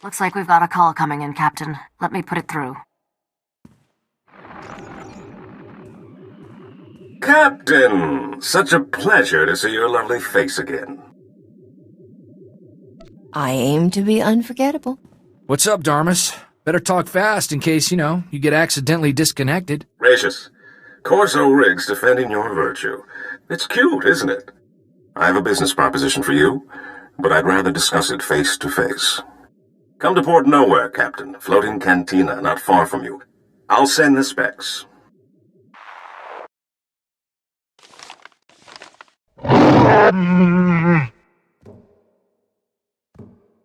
Looks like we've got a call coming in, Captain. Let me put it through. Captain! Such a pleasure to see your lovely face again. I aim to be unforgettable. What's up, Darmus? Better talk fast in case, you get accidentally disconnected. Gracious. Corso Riggs defending your virtue. It's cute, isn't it? I have a business proposition for you, but I'd rather discuss it face to face. Come to Port Nowhere, Captain. Floating cantina not far from you. I'll send the specs.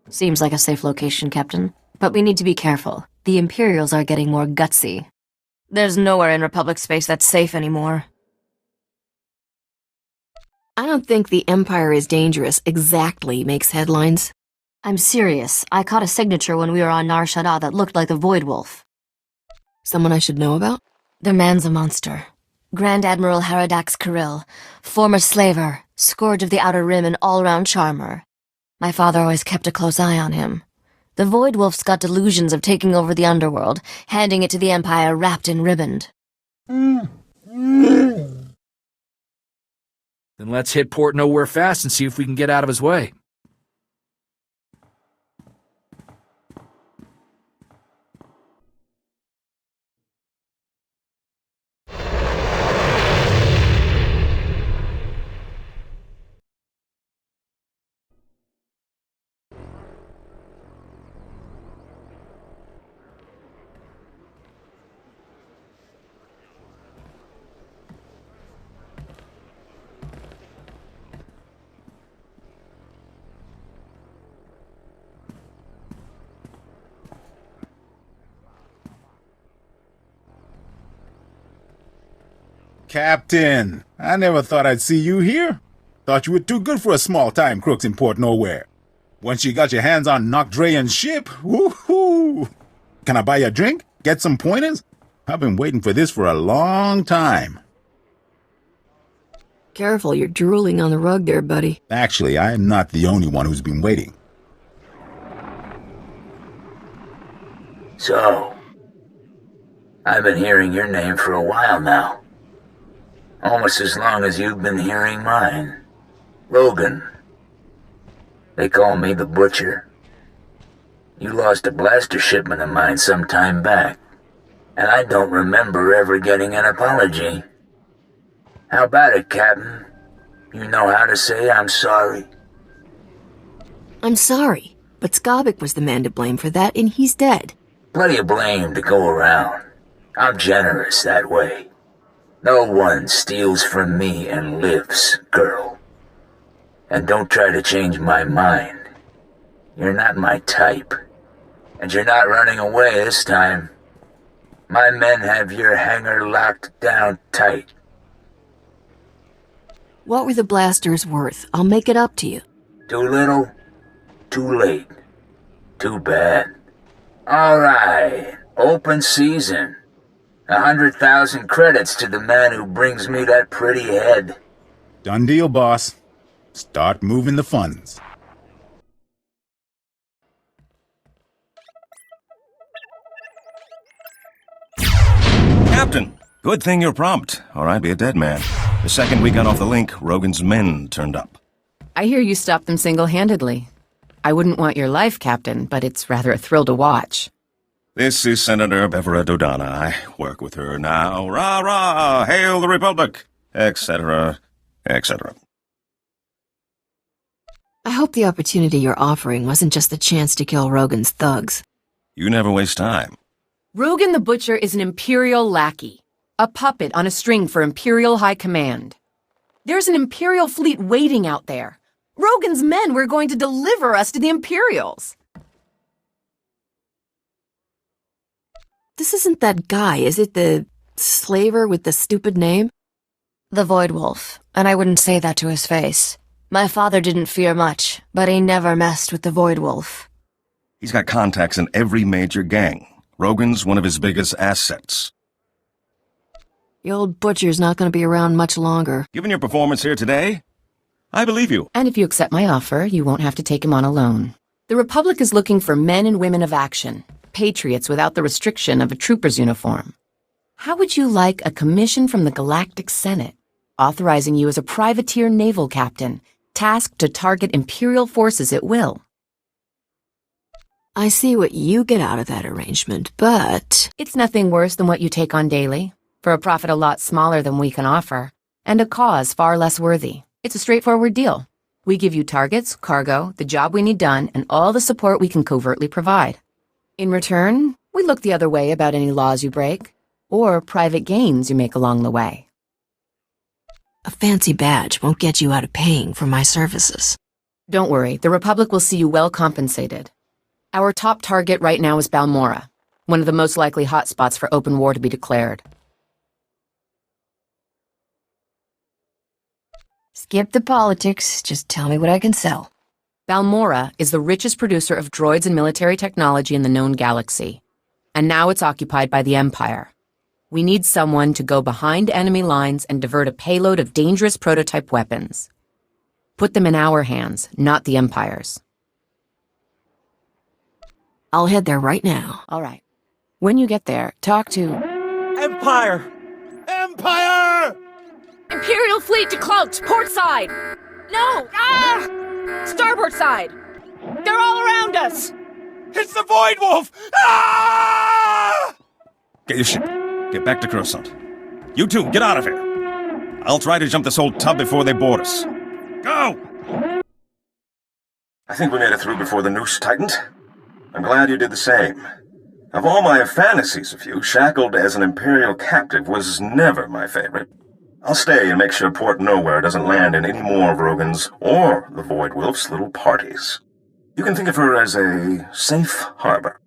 Seems like a safe location, Captain. But we need to be careful. The Imperials are getting more gutsy. There's nowhere in Republic space that's safe anymore. I don't think the Empire is dangerous exactly makes headlines. I'm serious. I caught a signature when we were on Nar Shaddaa that looked like the Void Wolf. Someone I should know about? The man's a monster. Grand Admiral Haradax Kirill, former slaver, scourge of the Outer Rim and all-round charmer. My father always kept a close eye on him. The Void Wolf's got delusions of taking over the underworld, handing it to the Empire wrapped in riband. Then let's hit Port Nowhere fast and see if we can get out of his way. Captain, I never thought I'd see you here. Thought you were too good for a small-time crooks in Port Nowhere. Once you got your hands on Nocdrayan's ship, woohoo! Can I buy you a drink? Get some pointers? I've been waiting for this for a long time. Careful, you're drooling on the rug there, buddy. Actually, I am not the only one who's been waiting. So, I've been hearing your name for a while now. Almost as long as you've been hearing mine. Rogan. They call me the Butcher. You lost a blaster shipment of mine some time back, and I don't remember ever getting an apology. How about it, Captain? You know how to say I'm sorry? I'm sorry, but Skobik was the man to blame for that, and he's dead. Plenty of blame to go around. I'm generous that way. No one steals from me and lives, girl. And don't try to change my mind. You're not my type. And you're not running away this time. My men have your hangar locked down tight. What were the blasters worth? I'll make it up to you. Too little, too late. Too bad. All right, open season. 100,000 credits to the man who brings me that pretty head. Done deal, boss. Start moving the funds. Captain, good thing you're prompt, or I'd be a dead man. The second we got off the link, Rogan's men turned up. I hear you stopped them single-handedly. I wouldn't want your life, Captain, but it's rather a thrill to watch. This is Senator Bevera Dodana. I work with her now. Rah-rah! Hail the Republic! Etc., etc. I hope the opportunity you're offering wasn't just a chance to kill Rogan's thugs. You never waste time. Rogan the Butcher is an Imperial lackey, a puppet on a string for Imperial High Command. There's an Imperial fleet waiting out there. Rogan's men were going to deliver us to the Imperials. This isn't that guy, is it? The slaver with the stupid name? The Void Wolf, and I wouldn't say that to his face. My father didn't fear much, but he never messed with the Void Wolf. He's got contacts in every major gang. Rogan's one of his biggest assets. The old butcher's not going to be around much longer. Given your performance here today, I believe you. And if you accept my offer, you won't have to take him on alone. The Republic is looking for men and women of action, patriots without the restriction of a trooper's uniform. How would you like a commission from the Galactic Senate, authorizing you as a privateer naval captain, tasked to target Imperial forces at will? I see what you get out of that arrangement, but... It's nothing worse than what you take on daily, for a profit a lot smaller than we can offer, and a cause far less worthy. It's a straightforward deal. We give you targets, cargo, the job we need done, and all the support we can covertly provide. In return, we look the other way about any laws you break, or private gains you make along the way. A fancy badge won't get you out of paying for my services. Don't worry, the Republic will see you well compensated. Our top target right now is Balmorra, one of the most likely hotspots for open war to be declared. Skip the politics, just tell me what I can sell. Balmorra is the richest producer of droids and military technology in the known galaxy, and now it's occupied by the Empire. We need someone to go behind enemy lines and divert a payload of dangerous prototype weapons. Put them in our hands, not the Empire's. I'll head there right now. All right. When you get there, talk to... Empire! Empire! Imperial fleet decloaked, port side! No! Starboard side! They're all around us! It's the Void Wolf! Ah! Get your ship. Get back to Coruscant. You two, get out of here. I'll try to jump this old tub before they board us. Go! I think we made it through before the noose tightened. I'm glad you did the same. Of all my fantasies of you, shackled as an Imperial captive was never my favorite. I'll stay and make sure Port Nowhere doesn't land in any more of Rogan's or the Void Wolf's little parties. You can think of her as a safe harbor.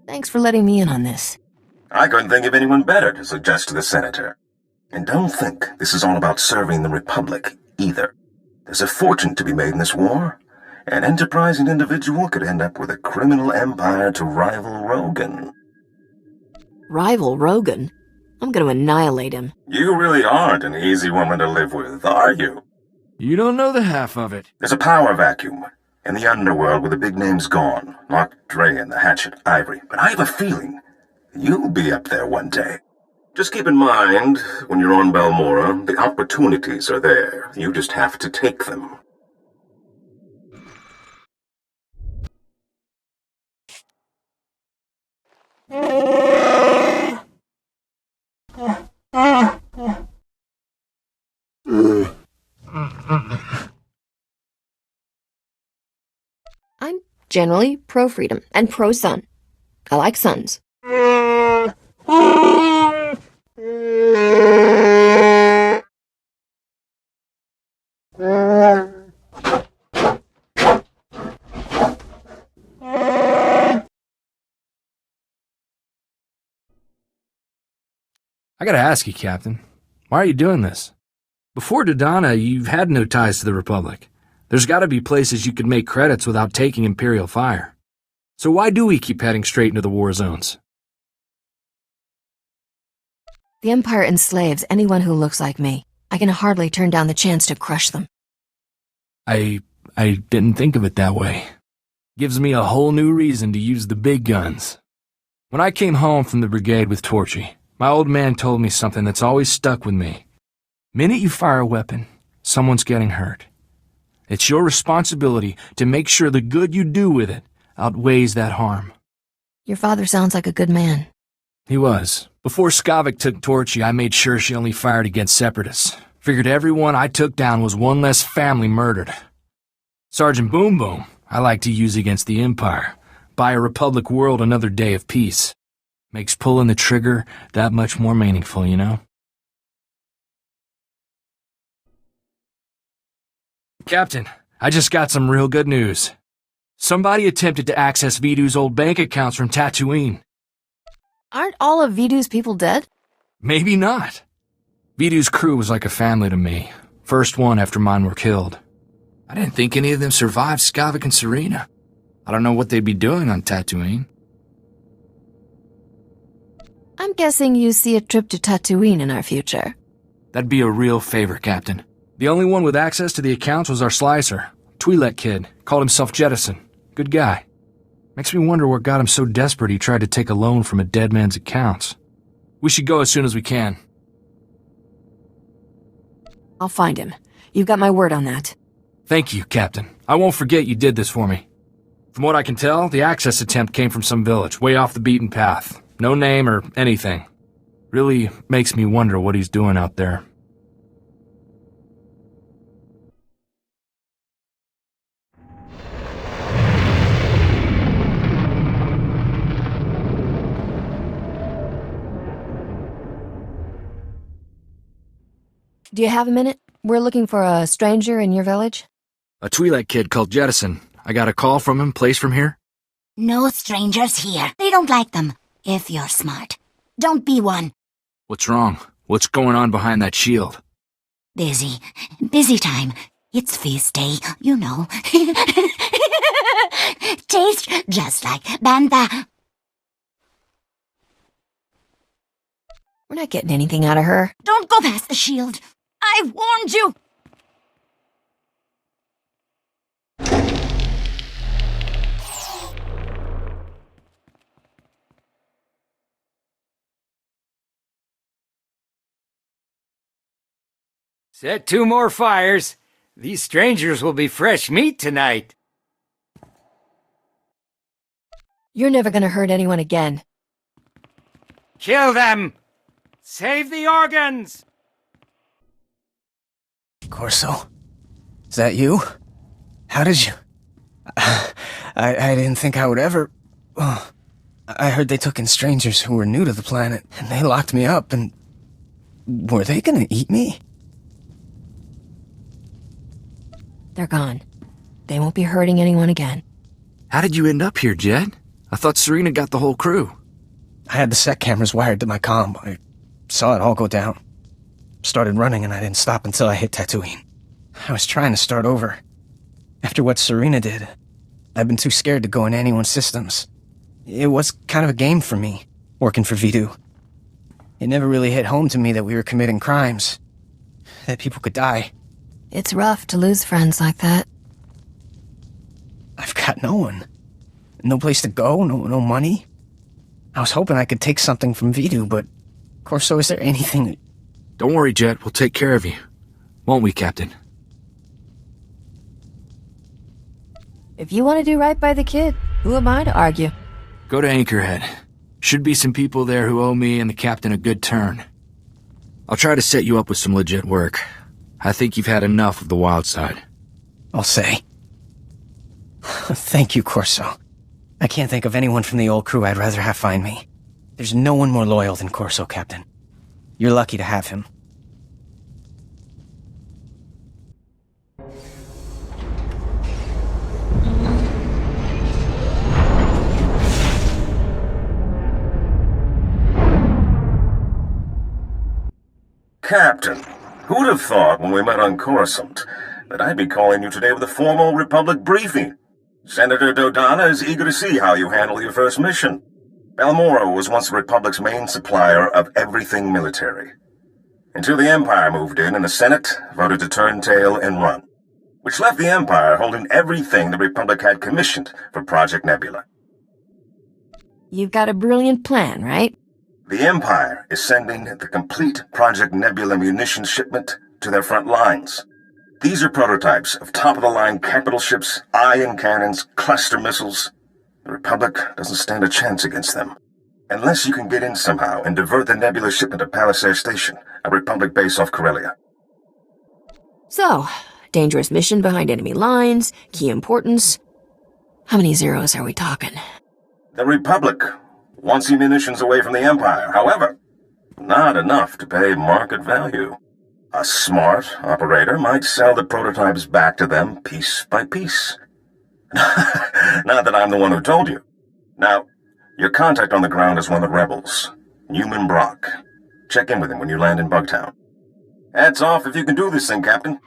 Thanks for letting me in on this. I couldn't think of anyone better to suggest to the Senator. And don't think this is all about serving the Republic, either. There's a fortune to be made in this war. An enterprising individual could end up with a criminal empire to rival Rogan. Rival Rogan? I'm going to annihilate him. You really aren't an easy woman to live with, are you? You don't know the half of it. There's a power vacuum in the underworld where the big names gone. Not Dre and the Hatchet Ivory. But I have a feeling you'll be up there one day. Just keep in mind, when you're on Balmorra, the opportunities are there. You just have to take them. I'm generally pro-freedom and pro-sun. I like suns. I gotta ask you, Captain, why are you doing this? Before Dodonna, you've had no ties to the Republic. There's gotta be places you could make credits without taking Imperial fire. So why do we keep heading straight into the war zones? The Empire enslaves anyone who looks like me. I can hardly turn down the chance to crush them. I didn't think of it that way. Gives me a whole new reason to use the big guns. When I came home from the brigade with Torchy, my old man told me something that's always stuck with me. Minute you fire a weapon, someone's getting hurt. It's your responsibility to make sure the good you do with it outweighs that harm. Your father sounds like a good man. He was. Before Skavik took Torchy, I made sure she only fired against Separatists. Figured everyone I took down was one less family murdered. Sergeant Boom Boom, I like to use against the Empire. Buy a Republic world another day of peace. Makes pulling the trigger that much more meaningful, you know? Captain, I just got some real good news. Somebody attempted to access Vidu's old bank accounts from Tatooine. Aren't all of Vidu's people dead? Maybe not. Vidu's crew was like a family to me. First one after mine were killed. I didn't think any of them survived Skavik and Serena. I don't know what they'd be doing on Tatooine. I'm guessing you see a trip to Tatooine in our future. That'd be a real favor, Captain. The only one with access to the accounts was our slicer. Twi'lek kid. Called himself Jettison. Good guy. Makes me wonder what got him so desperate he tried to take a loan from a dead man's accounts. We should go as soon as we can. I'll find him. You've got my word on that. Thank you, Captain. I won't forget you did this for me. From what I can tell, the access attempt came from some village, way off the beaten path. No name or anything. Really makes me wonder what he's doing out there. Do you have a minute? We're looking for a stranger in your village. A Twi'lek kid called Jettison. I got a call from him, place from here. No strangers here. They don't like them. If you're smart. Don't be one. What's wrong? What's going on behind that shield? Busy. Busy time. It's feast day, you know. Taste just like Bantha. We're not getting anything out of her. Don't go past the shield. I warned you. Set 2 more fires. These strangers will be fresh meat tonight. You're never gonna hurt anyone again. Kill them! Save the organs! Corso? Is that you? How did you... I didn't think I would ever... Oh, I heard they took in strangers who were new to the planet, and they locked me up, and... Were they gonna eat me? They're gone. They won't be hurting anyone again. How did you end up here, Jed? I thought Serena got the whole crew. I had the set cameras wired to my comm. I saw it all go down. Started running, and I didn't stop until I hit Tatooine. I was trying to start over. After what Serena did, I've been too scared to go in anyone's systems. It was kind of a game for me, working for Vidu. It never really hit home to me that we were committing crimes, that people could die. It's rough to lose friends like that. I've got no one. No place to go, no money. I was hoping I could take something from Vidu, but... Corso, is there anything... Don't worry, Jet. We'll take care of you. Won't we, Captain? If you want to do right by the kid, who am I to argue? Go to Anchorhead. Should be some people there who owe me and the captain a good turn. I'll try to set you up with some legit work. I think you've had enough of the wild side. I'll say. Thank you, Corso. I can't think of anyone from the old crew I'd rather have find me. There's no one more loyal than Corso, Captain. You're lucky to have him. Captain, who'd have thought when we met on Coruscant that I'd be calling you today with a formal Republic briefing? Senator Dodonna is eager to see how you handle your first mission. Balmorra was once the Republic's main supplier of everything military. Until the Empire moved in and the Senate voted to turn tail and run, which left the Empire holding everything the Republic had commissioned for Project Nebula. You've got a brilliant plan, right? The Empire is sending the complete Project Nebula munitions shipment to their front lines. These are prototypes of top-of-the-line capital ships, ion cannons, cluster missiles. The Republic doesn't stand a chance against them. Unless you can get in somehow and divert the Nebula shipment to Palisade Station, a Republic base off Corellia. So, dangerous mission behind enemy lines, key importance. How many zeros are we talking? The Republic wants the munitions away from the Empire. However, not enough to pay market value. A smart operator might sell the prototypes back to them piece by piece. Not that I'm the one who told you. Now, your contact on the ground is one of the rebels, Newman Brock. Check in with him when you land in Bugtown. Hats off if you can do this thing, Captain.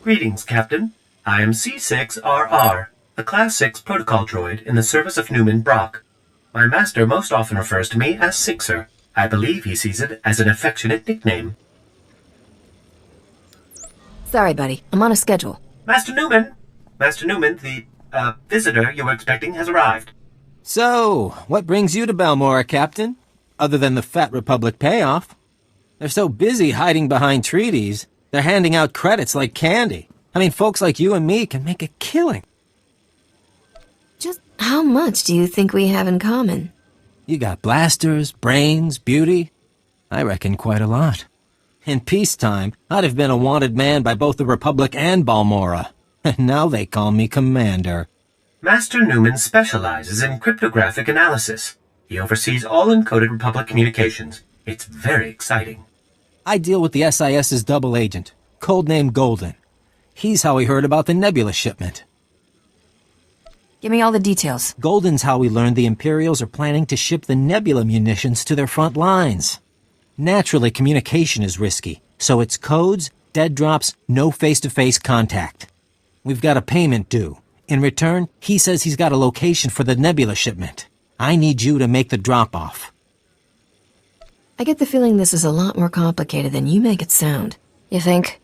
Greetings, Captain. I am C6RR. a Class 6 protocol droid in the service of Newman Brock. My master most often refers to me as Sixer. I believe he sees it as an affectionate nickname. Sorry, buddy. I'm on a schedule. Master Newman! Master Newman, the, visitor you were expecting has arrived. So, what brings you to Balmorra, Captain? Other than the Fat Republic payoff. They're so busy hiding behind treaties, they're handing out credits like candy. I mean, folks like you and me can make a killing. Just how much do you think we have in common? You got blasters, brains, beauty. I reckon quite a lot. In peacetime, I'd have been a wanted man by both the Republic and Balmorra. And now they call me Commander. Master Newman specializes in cryptographic analysis. He oversees all encoded Republic communications. It's very exciting. I deal with the SIS's double agent, codename Golden. He's how we heard about the Nebula shipment. Give me all the details. Golden's how we learned the Imperials are planning to ship the Nebula munitions to their front lines. Naturally, communication is risky, so it's codes, dead drops, no face-to-face contact. We've got a payment due. In return, he says he's got a location for the Nebula shipment. I need you to make the drop-off. I get the feeling this is a lot more complicated than you make it sound. You think?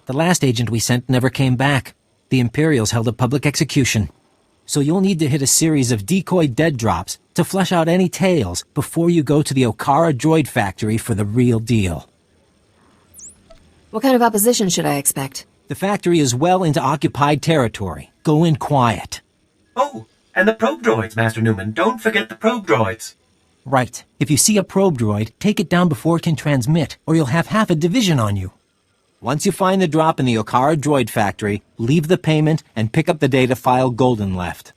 The last agent we sent never came back. The Imperials held a public execution. So you'll need to hit a series of decoy dead drops to flesh out any tales before you go to the Okara droid factory for the real deal. What kind of opposition should I expect? The factory is well into occupied territory. Go in quiet. Oh, and the probe droids, Master Newman. Don't forget the probe droids. Right. If you see a probe droid, take it down before it can transmit, or you'll have half a division on you. Once you find the drop in the Okara droid factory, leave the payment and pick up the data file Golden left.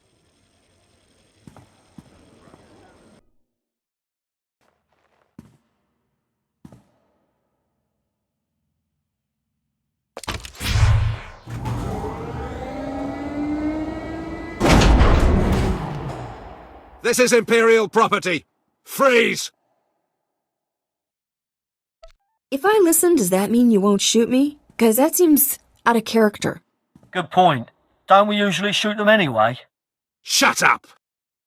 This is Imperial property. Freeze! If I listen, does that mean you won't shoot me? 'Cause that seems out of character. Good point. Don't we usually shoot them anyway? Shut up!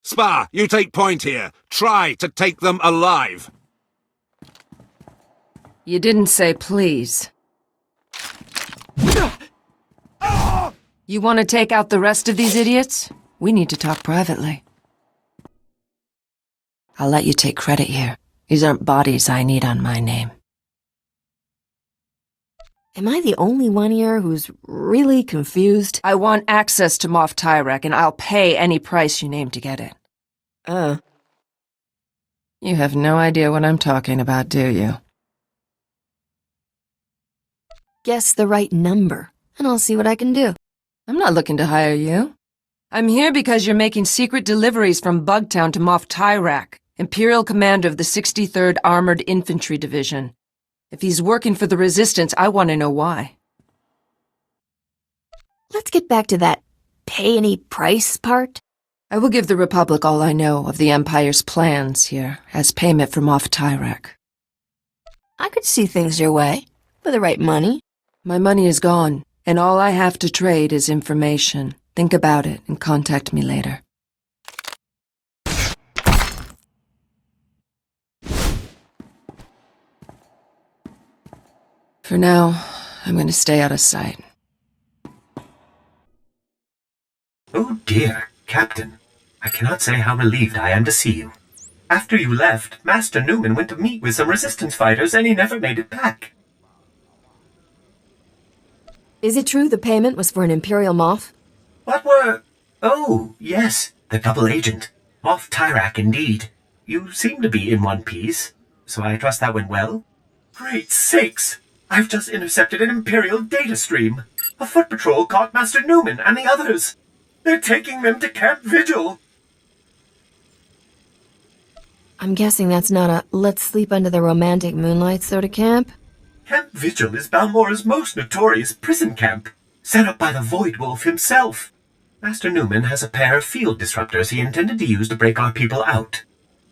Spar, you take point here. Try to take them alive. You didn't say please. You want to take out the rest of these idiots? We need to talk privately. I'll let you take credit here. These aren't bodies I need on my name. Am I the only one here who's really confused? I want access to Moff Tyrek, and I'll pay any price you name to get it. You have no idea what I'm talking about, do you? Guess the right number, and I'll see what I can do. I'm not looking to hire you. I'm here because you're making secret deliveries from Bugtown to Moff Tyrek, Imperial Commander of the 63rd Armored Infantry Division. If he's working for the Resistance, I want to know why. Let's get back to that pay any price part. I will give the Republic all I know of the Empire's plans here as payment for Moff Tyrek. I could see things your way, for the right money. My money is gone, and all I have to trade is information. Think about it and contact me later. For now, I'm going to stay out of sight. Oh dear, Captain. I cannot say how relieved I am to see you. After you left, Master Newman went to meet with some Resistance fighters and he never made it back. Is it true the payment was for an Imperial Moff? What were... Oh, yes, the double agent. Moff Tyrek, indeed. You seem to be in one piece, so I trust that went well. Great sakes! I've just intercepted an Imperial data stream. A foot patrol caught Master Newman and the others. They're taking them to Camp Vigil. I'm guessing that's not a let's sleep under the romantic moonlight sort of camp? Camp Vigil is Balmorra's most notorious prison camp, set up by the Void Wolf himself. Master Newman has a pair of field disruptors he intended to use to break our people out.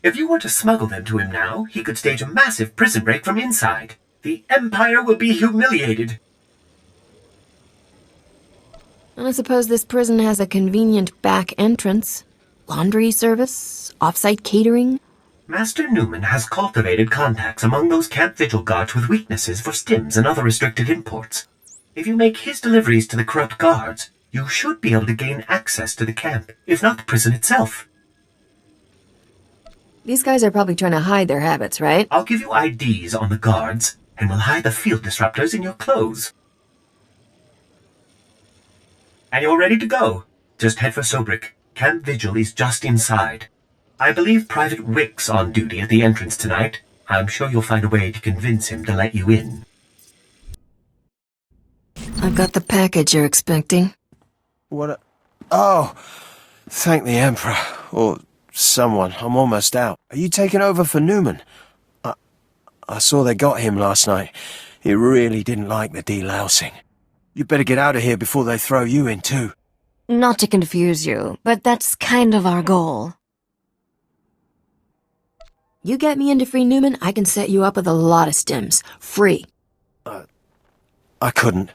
If you were to smuggle them to him now, he could stage a massive prison break from inside. The Empire will be humiliated. And I suppose this prison has a convenient back entrance. Laundry service, off-site catering. Master Newman has cultivated contacts among those camp vigil guards with weaknesses for stims and other restricted imports. If you make his deliveries to the corrupt guards, you should be able to gain access to the camp, if not the prison itself. These guys are probably trying to hide their habits, right? I'll give you IDs on the guards, and we'll hide the field disruptors in your clothes. And you're ready to go. Just head for Sobrick. Camp Vigil is just inside. I believe Private Wick's on duty at the entrance tonight. I'm sure you'll find a way to convince him to let you in. I've got the package you're expecting. Oh, thank the Emperor. Or someone. I'm almost out. Are you taking over for Newman? I saw they got him last night. He really didn't like the delousing. You better get out of here before they throw you in too. Not to confuse you, but that's kind of our goal. You get me into Free Newman, I can set you up with a lot of stims. Free. I couldn't.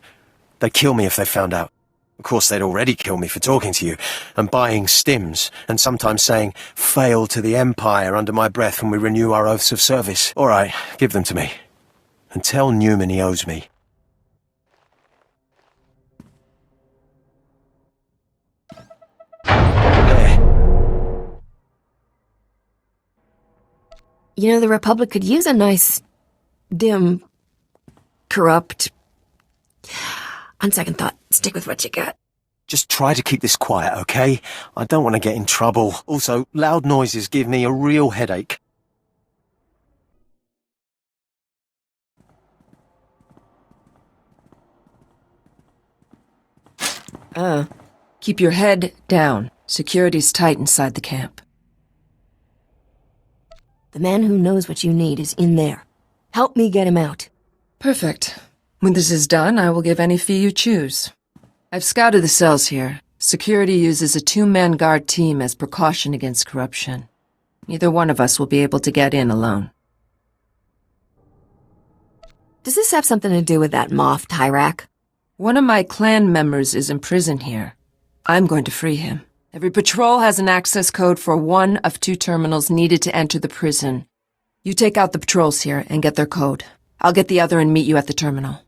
They'd kill me if they found out. Of course, they'd already kill me for talking to you, and buying stims, and sometimes saying, "Fail to the Empire," under my breath when we renew our oaths of service. All right, give them to me. And tell Newman he owes me. You know, the Republic could use a nice, dim, corrupt... On second thought, stick with what you got. Just try to keep this quiet, okay? I don't want to get in trouble. Also, loud noises give me a real headache. Keep your head down. Security's tight inside the camp. The man who knows what you need is in there. Help me get him out. Perfect. When this is done, I will give any fee you choose. I've scouted the cells here. Security uses a 2-man guard team as precaution against corruption. Neither one of us will be able to get in alone. Does this have something to do with that Moff Tyrak? One of my clan members is in prison here. I'm going to free him. Every patrol has an access code for one of 2 terminals needed to enter the prison. You take out the patrols here and get their code. I'll get the other and meet you at the terminal.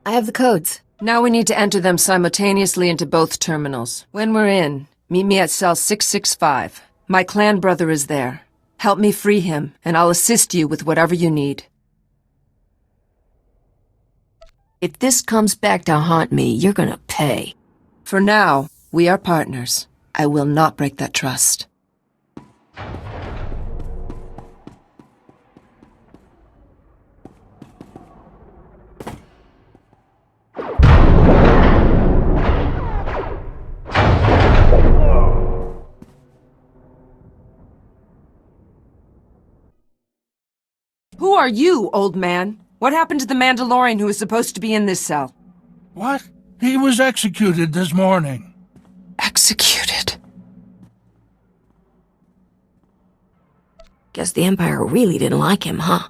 I have the codes. Now we need to enter them simultaneously into both terminals. When we're in, meet me at cell 665. My clan brother is there. Help me free him, and I'll assist you with whatever you need. If this comes back to haunt me, you're gonna pay. For now, we are partners. I will not break that trust. Who are you, old man? What happened to the Mandalorian who was supposed to be in this cell? What? He was executed this morning. Executed? Guess the Empire really didn't like him, huh?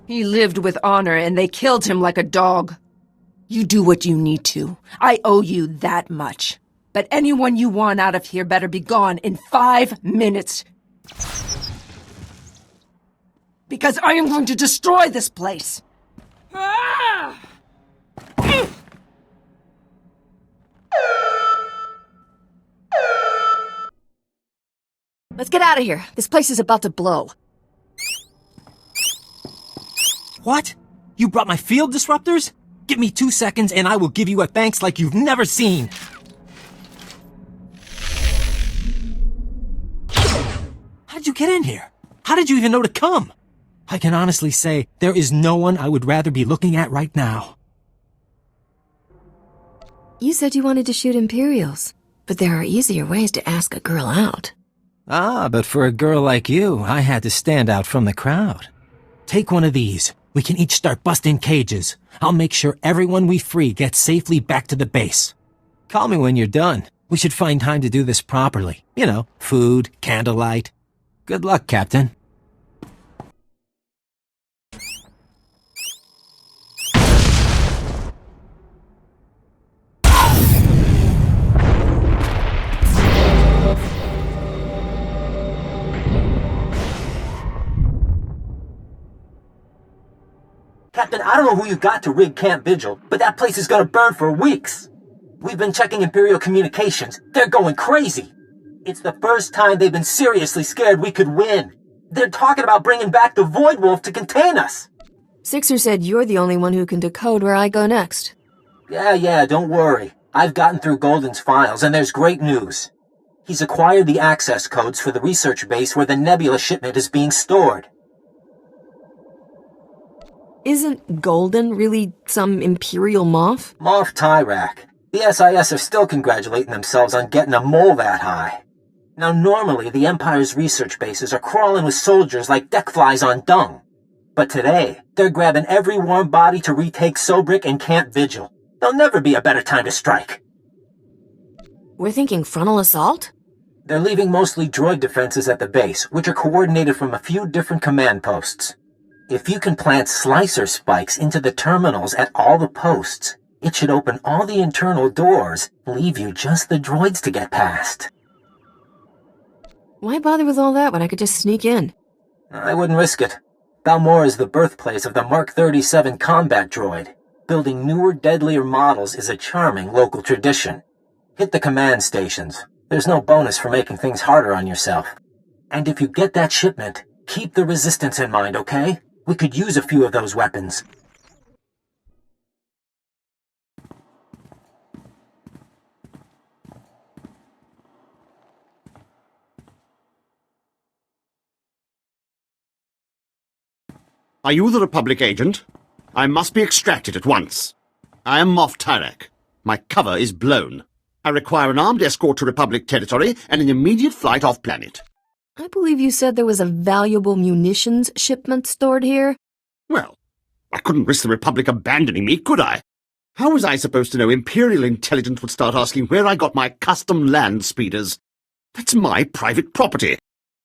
He lived with honor and they killed him like a dog. You do what you need to. I owe you that much. But anyone you want out of here better be gone in 5 minutes. Because I am going to destroy this place. Let's get out of here. This place is about to blow. What? You brought my field disruptors? Give me 2 seconds and I will give you a thanks like you've never seen. How did you get in here? How did you even know to come? I can honestly say there is no one I would rather be looking at right now. You said you wanted to shoot Imperials, but there are easier ways to ask a girl out. Ah, but for a girl like you, I had to stand out from the crowd. Take one of these. We can each start busting cages. I'll make sure everyone we free gets safely back to the base. Call me when you're done. We should find time to do this properly. You know, food, candlelight. Good luck, Captain. Captain, I don't know who you got to rig Camp Vigil, but that place is gonna burn for weeks. We've been checking Imperial communications. They're going crazy. It's the first time they've been seriously scared we could win. They're talking about bringing back the Void Wolf to contain us. Sixer said you're the only one who can decode where I go next. Yeah, don't worry. I've gotten through Golden's files, and there's great news. He's acquired the access codes for the research base where the Nebula shipment is being stored. Isn't Golden really some Imperial Moff? Moff Tyrak. The SIS are still congratulating themselves on getting a mole that high. Now, normally, the Empire's research bases are crawling with soldiers like deck flies on dung. But today, they're grabbing every warm body to retake Sobrik and Camp Vigil. There'll never be a better time to strike. We're thinking frontal assault? They're leaving mostly droid defenses at the base, which are coordinated from a few different command posts. If you can plant slicer spikes into the terminals at all the posts, it should open all the internal doors, leave you just the droids to get past. Why bother with all that when I could just sneak in? I wouldn't risk it. Balmorra is the birthplace of the Mark 37 combat droid. Building newer, deadlier models is a charming local tradition. Hit the command stations. There's no bonus for making things harder on yourself. And if you get that shipment, keep the Resistance in mind, okay? We could use a few of those weapons. Are you the Republic agent? I must be extracted at once. I am Moff Tyrak. My cover is blown. I require an armed escort to Republic territory and an immediate flight off-planet. I believe you said there was a valuable munitions shipment stored here. Well, I couldn't risk the Republic abandoning me, could I? How was I supposed to know Imperial intelligence would start asking where I got my custom land speeders? That's my private property.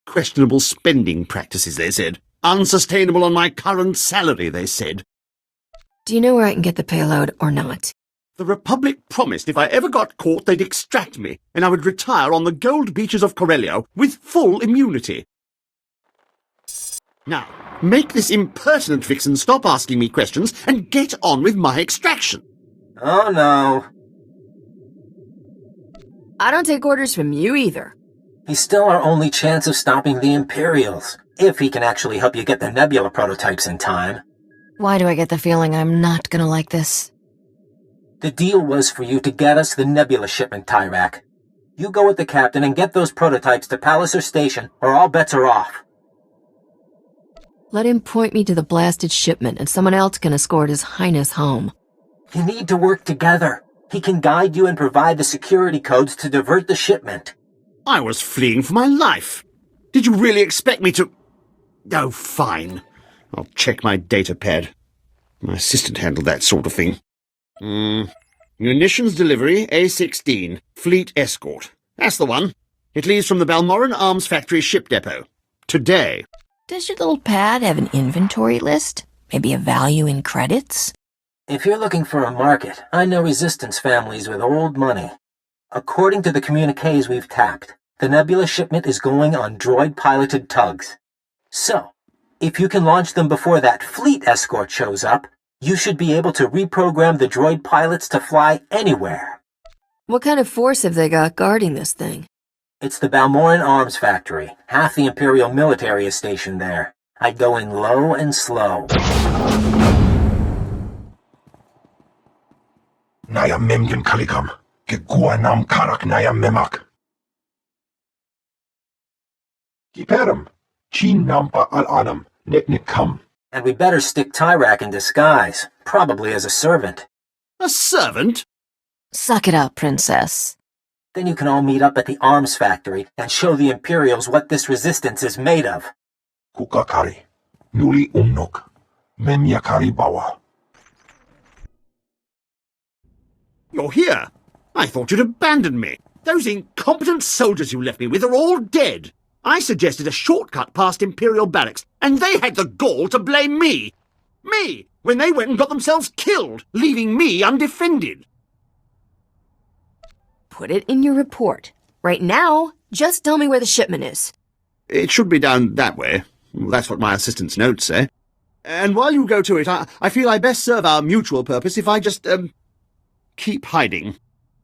Questionable spending practices, they said. Unsustainable on my current salary, they said. Do you know where I can get the payload or not? The Republic promised if I ever got caught they'd extract me, and I would retire on the gold beaches of Corellia with full immunity. Now, make this impertinent vixen stop asking me questions and get on with my extraction. Oh no. I don't take orders from you either. He's still our only chance of stopping the Imperials, if he can actually help you get the Nebula prototypes in time. Why do I get the feeling I'm not gonna like this? The deal was for you to get us the Nebula shipment, Tyrak. You go with the captain and get those prototypes to Palliser Station, or all bets are off. Let him point me to the blasted shipment, and someone else can escort His Highness home. You need to work together. He can guide you and provide the security codes to divert the shipment. I was fleeing for my life. Did you really expect me to... Oh, fine. I'll check my data pad. My assistant handled that sort of thing. Munitions delivery, A16. Fleet escort. That's the one. It leaves from the Balmorran Arms Factory ship depot. Today. Does your little pad have an inventory list? Maybe a value in credits? If you're looking for a market, I know Resistance families with old money. According to the communiques we've tapped, the Nebula shipment is going on droid-piloted tugs. So, if you can launch them before that fleet escort shows up, you should be able to reprogram the droid pilots to fly anywhere. What kind of force have they got guarding this thing? It's the Balmorran Arms Factory. Half the Imperial military is stationed there. I'd go in low and slow. Naya memgen kalikam. Gegua nam karak naya memak. Kiperum. Chin nampa al adam. Nek kam. And we better stick Tyrak in disguise, probably as a servant. A servant? Suck it up, princess. Then you can all meet up at the arms factory and show the Imperials what this resistance is made of. Kukakari. Nuli umnok. Memyakari bawa. You're here. I thought you'd abandoned me. Those incompetent soldiers you left me with are all dead. I suggested a shortcut past Imperial barracks, and they had the gall to blame me. Me, when they went and got themselves killed, leaving me undefended. Put it in your report. Right now, just tell me where the shipment is. It should be down that way. That's what my assistant's notes say. And while you go to it, I feel I best serve our mutual purpose if I just, keep hiding.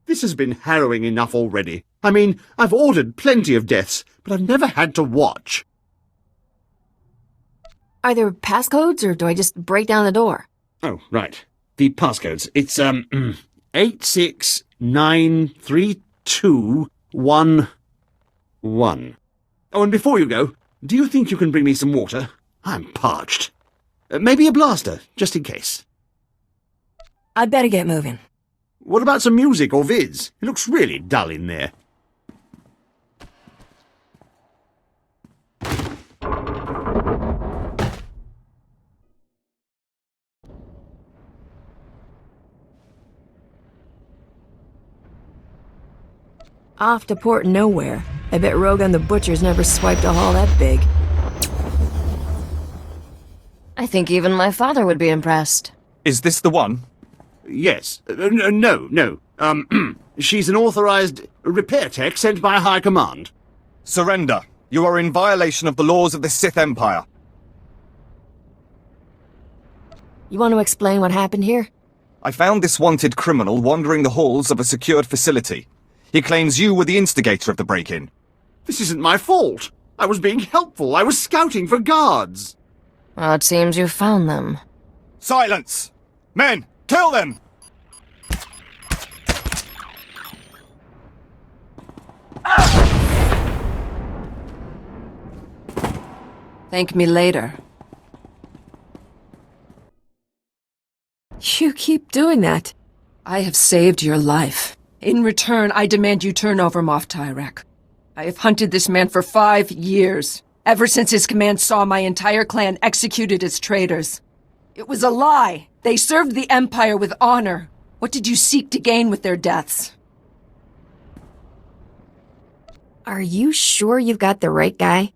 This has been harrowing enough already. I mean, I've ordered plenty of deaths, but I've never had to watch. Are there passcodes, or do I just break down the door? Oh, right. The passcodes. It's, 8693211. Oh, and before you go, do you think you can bring me some water? I'm parched. Maybe a blaster, just in case. I'd better get moving. What about some music or vids? It looks really dull in there. Off to Port Nowhere. I bet Rogan the Butcher's never swiped a haul that big. I think even my father would be impressed. Is this the one? Yes. No. She's an authorized repair tech sent by High Command. Surrender. You are in violation of the laws of the Sith Empire. You want to explain what happened here? I found this wanted criminal wandering the halls of a secured facility. He claims you were the instigator of the break-in. This isn't my fault. I was being helpful. I was scouting for guards. Well, it seems you found them. Silence! Men, kill them! Thank me later. You keep doing that. I have saved your life. In return, I demand you turn over Moff Tyrek. I have hunted this man for 5 years, ever since his command saw my entire clan executed as traitors. It was a lie. They served the Empire with honor. What did you seek to gain with their deaths? Are you sure you've got the right guy?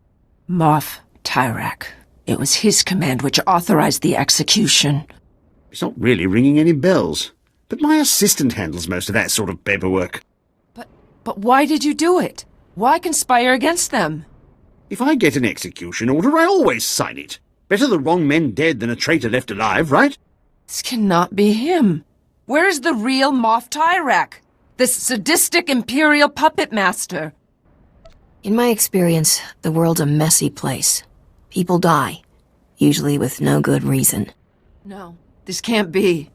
Moff Tyrek. It was his command which authorized the execution. It's not really ringing any bells. But my assistant handles most of that sort of paperwork. But why did you do it? Why conspire against them? If I get an execution order, I always sign it. Better the wrong men dead than a traitor left alive, right? This cannot be him. Where is the real Moff Tyrek? This sadistic Imperial puppet master? In my experience, the world's a messy place. People die, usually with no good reason. No, this can't be.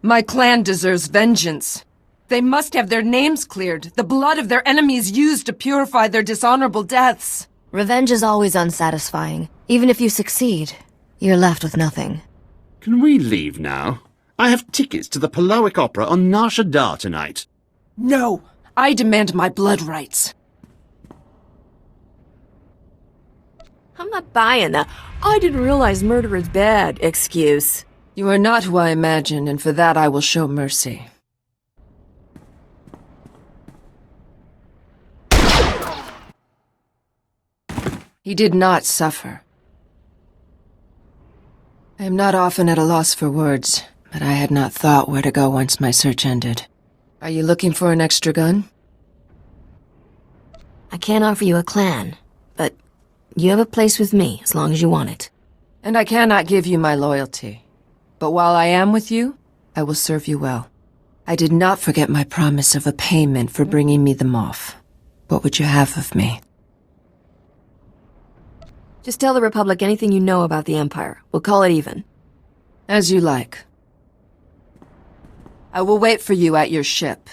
My clan deserves vengeance. They must have their names cleared, the blood of their enemies used to purify their dishonorable deaths. Revenge is always unsatisfying. Even if you succeed, you're left with nothing. Can we leave now? I have tickets to the Palawic Opera on Nar Shaddaa tonight. No! I demand my blood rights. I'm not buying that. I didn't realize murder is bad excuse. You are not who I imagine, and for that I will show mercy. He did not suffer. I am not often at a loss for words, but I had not thought where to go once my search ended. Are you looking for an extra gun? I can't offer you a clan, but you have a place with me as long as you want it. And I cannot give you my loyalty. But while I am with you, I will serve you well. I did not forget my promise of a payment for bringing me them off. What would you have of me? Just tell the Republic anything you know about the Empire. We'll call it even. As you like. I will wait for you at your ship.